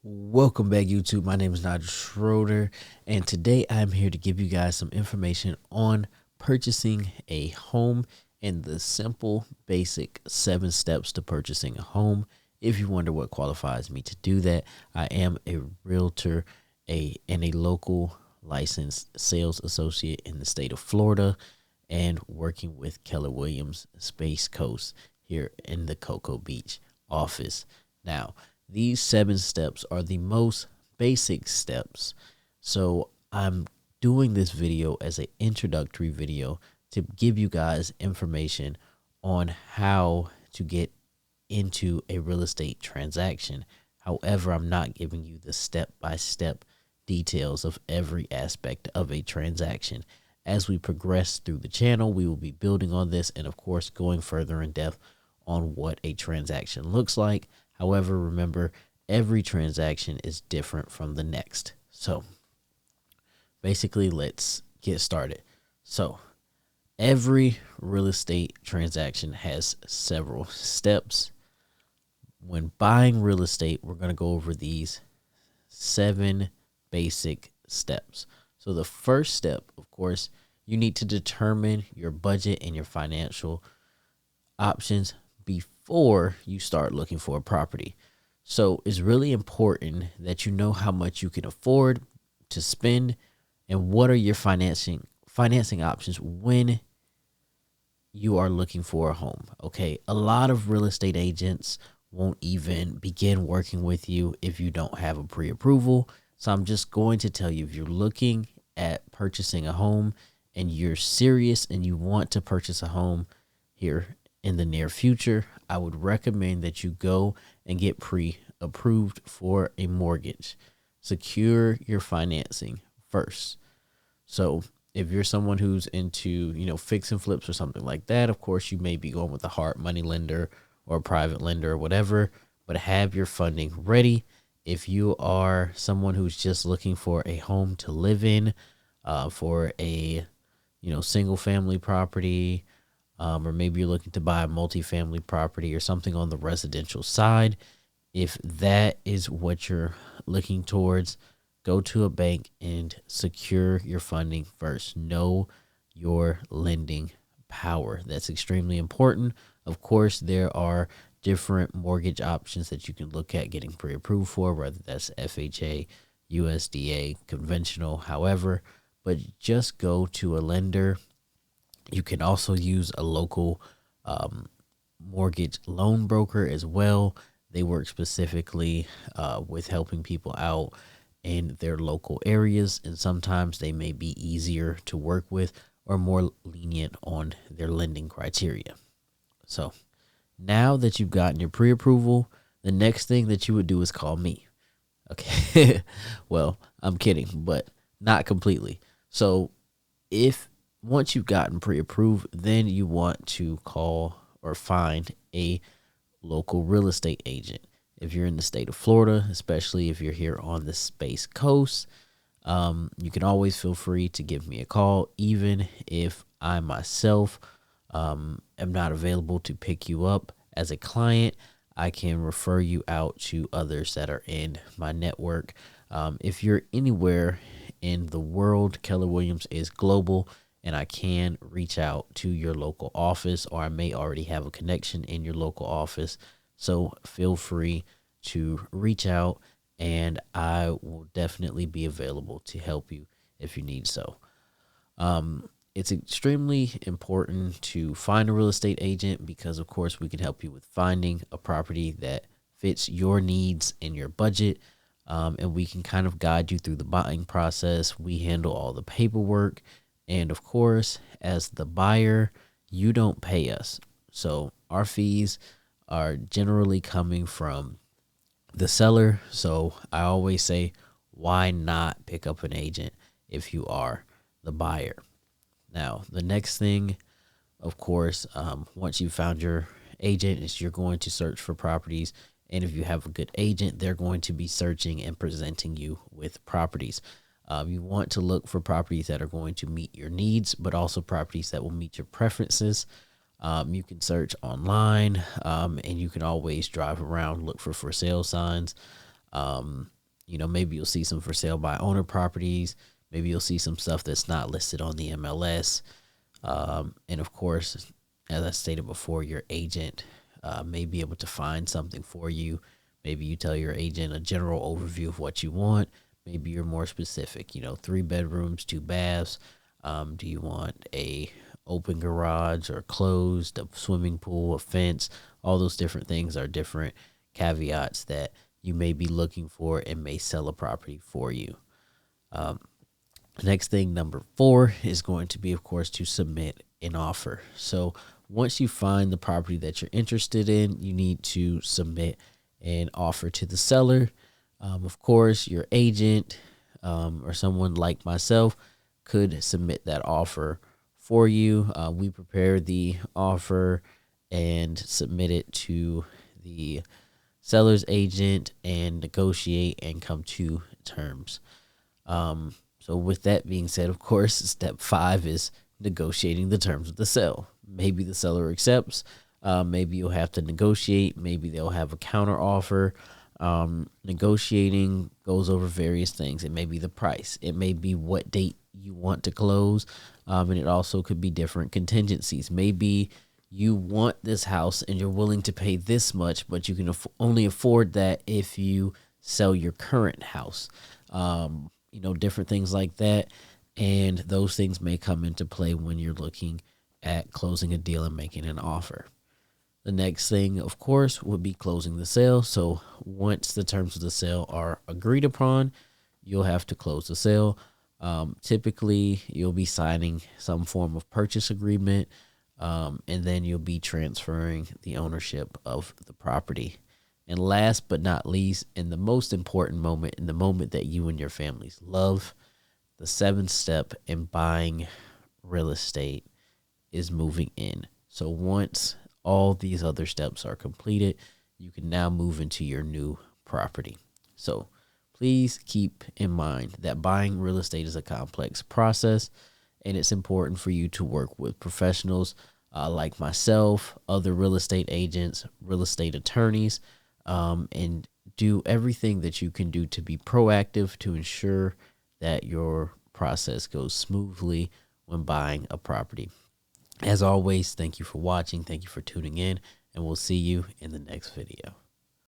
Welcome back, YouTube. My name is Nigel Schroeter, and today I'm here to give you guys some information on purchasing a home and the simple, basic 7 steps to purchasing a home. If you wonder what qualifies me to do that, I am a realtor and a local licensed sales associate in the state of Florida and working with Keller Williams Space Coast here in the Cocoa Beach office. Now, these 7 steps are the most basic steps. So I'm doing this video as an introductory video to give you guys information on how to get into a real estate transaction. However, I'm not giving you the step-by-step details of every aspect of a transaction. As we progress through the channel, we will be building on this and, of course, going further in depth on what a transaction looks like. However, remember, every transaction is different from the next. So basically, let's get started. So every real estate transaction has several steps. When buying real estate, we're going to go over these 7 basic steps. So the first step, of course, you need to determine your budget and your financial options before you start looking for a property. So it's really important that you know how much you can afford to spend and what are your financing options when you are looking for a home. Okay, a lot of real estate agents won't even begin working with you if you don't have a pre-approval. So I'm just going to tell you, if you're looking at purchasing a home and you're serious and you want to purchase a home here in the near future, I would recommend that you go and get pre-approved for a mortgage. Secure your financing first. So if you're someone who's into, fix and flips or something like that, of course, you may be going with a hard money lender or a private lender or whatever, but have your funding ready. If you are someone who's just looking for a home to live in, for a, single family property, or maybe you're looking to buy a multifamily property or something on the residential side. If that is what you're looking towards, go to a bank and secure your funding first. Know your lending power. That's extremely important. Of course, there are different mortgage options that you can look at getting pre-approved for, whether that's FHA, USDA, conventional, however, but just go to a lender. You can also use a local mortgage loan broker as well. They work specifically with helping people out in their local areas, and sometimes they may be easier to work with or more lenient on their lending criteria. So now that you've gotten your pre-approval, the next thing that you would do is call me. Okay. Well, I'm kidding, but not completely. So once you've gotten pre-approved, then you want to call or find a local real estate agent. If you're in the state of Florida, especially if you're here on the Space Coast, you can always feel free to give me a call. Even if I myself am not available to pick you up as a client, I can refer you out to others that are in my network. If you're anywhere in the world, Keller Williams is global, and I can reach out to your local office, or I may already have a connection in your local office. So feel free to reach out, and I will definitely be available to help you if you need so. It's extremely important to find a real estate agent because, of course, we can help you with finding a property that fits your needs and your budget, and we can kind of guide you through the buying process. We handle all the paperwork. And of course, as the buyer, you don't pay us. So our fees are generally coming from the seller. So I always say, why not pick up an agent if you are the buyer? Now, the next thing, of course, once you've found your agent, is you're going to search for properties. And if you have a good agent, they're going to be searching and presenting you with properties. You want to look for properties that are going to meet your needs, but also properties that will meet your preferences. You can search online, and you can always drive around, look for sale signs. Maybe you'll see some for sale by owner properties. Maybe you'll see some stuff that's not listed on the MLS. And of course, as I stated before, your agent may be able to find something for you. Maybe you tell your agent a general overview of what you want. Maybe you're more specific, 3 bedrooms, 2 baths. Do you want a open garage or closed, a swimming pool, a fence? All those different things are different caveats that you may be looking for and may sell a property for you. Next thing, number 4, is going to be, of course, to submit an offer. So once you find the property that you're interested in, you need to submit an offer to the seller. Of course, your agent or someone like myself could submit that offer for you. We prepare the offer and submit it to the seller's agent and negotiate and come to terms. So with that being said, of course, step 5 is negotiating the terms of the sale. Maybe the seller accepts. Maybe you'll have to negotiate. Maybe they'll have a counter offer. Negotiating goes over various things. It may be the price. It may be what date you want to close. And it also could be different contingencies. Maybe you want this house and you're willing to pay this much, but you can only afford that if you sell your current house. Different things like that. And those things may come into play when you're looking at closing a deal and making an offer. The next thing, of course, would be closing the sale. So once the terms of the sale are agreed upon, you'll have to close the sale. Typically, you'll be signing some form of purchase agreement, and then you'll be transferring the ownership of the property. And last but not least, in the most important moment, in the moment that you and your families love, the 7th step in buying real estate is moving in. So once all these other steps are completed, you can now move into your new property. So please keep in mind that buying real estate is a complex process, and it's important for you to work with professionals like myself, other real estate agents, real estate attorneys, and do everything that you can do to be proactive to ensure that your process goes smoothly when buying a property. As always, thank you for watching. Thank you for tuning in, and we'll see you in the next video.